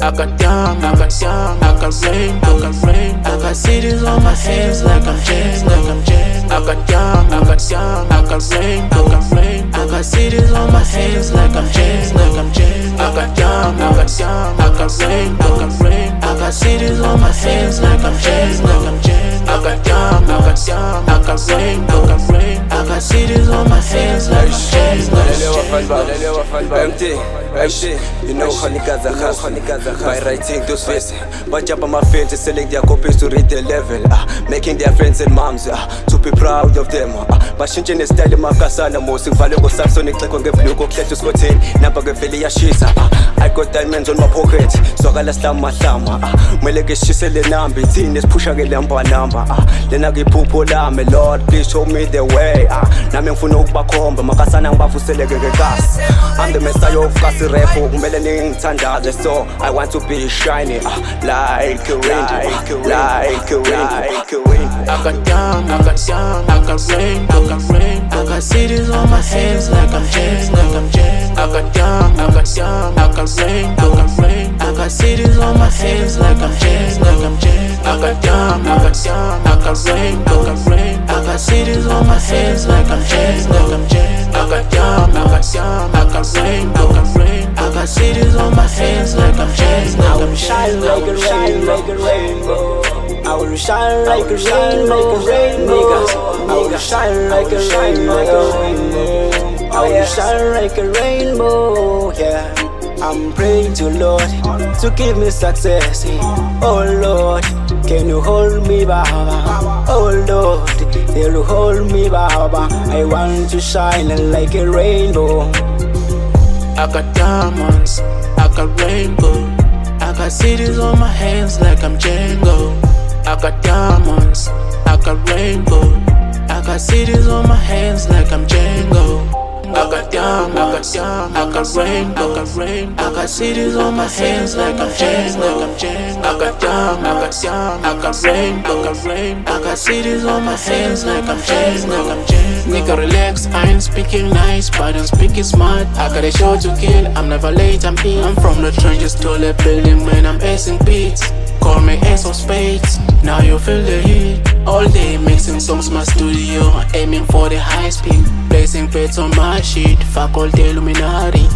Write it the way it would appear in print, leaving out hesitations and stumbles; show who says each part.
Speaker 1: I got diamonds, I got rain, I got cities on my hands like I'm Django. I got diamonds, I got rain, I got cities on my hands like I'm Django. I got diamonds, I got rain, I got cities on my hands like I'm Django. I got diamonds, I got rain, I got cities on my hands like I'm Django.
Speaker 2: Empty, you know honey gaza by writing those verses. But jump on my friends to select their copies to read their level, making their friends and moms to be proud of them. But changing the style makasana most valuable Samsonic like on the blue go to sporting napa geveli yashisa. I got diamonds on my pocket so I got slam mahlama mweleke shisele nambi thines pusha ke lamba number lena ke phupho lami Lord please show me the way nami ngifuna ukubakhomba makasana ngibavuseleke ke kasi. I'm the messiah of kasi rap kumele ningithandaze so I want to be shiny like a rainbow, like a rainbow.
Speaker 1: I got diamonds, I got rain, I got cities on my hands like I'm Django. I got diamonds, I got rain, I got cities on my hands like I'm Django. I got diamonds, I got rain, I got cities on my hands like I'm Django. I got diamonds, I got rain, I got cities on my hands like I'm Django.
Speaker 3: I will shine like a rainbow. I will shine like a rainbow. I will shine like a rainbow. I will shine like a rainbow. Yeah, I'm praying to Lord to give me success. Oh Lord, can you hold me, Baba? Oh Lord, can you hold me, Baba? I want to shine like a rainbow.
Speaker 1: I got diamonds, I got rainbow, I got cities on my hands like I'm Django. I got diamonds, I got rainbow, I got cities on my hands like I'm Django. I got diamonds, I got rainbow, I got cities on my hands like I'm Django. I got diamonds, I got rainbow, I got cities on my hands like I'm Django. Nigga relax, I ain't speaking nice, but I'm speaking smart. I got a show to kill, I'm never late, I'm here. I'm from the trenches to the building when I'm acing beats. Call me ace of spades, now you feel the heat. All day mixing songs, my studio, aiming for the high speed. Placing bets on my sheet, fuck all the Illuminati.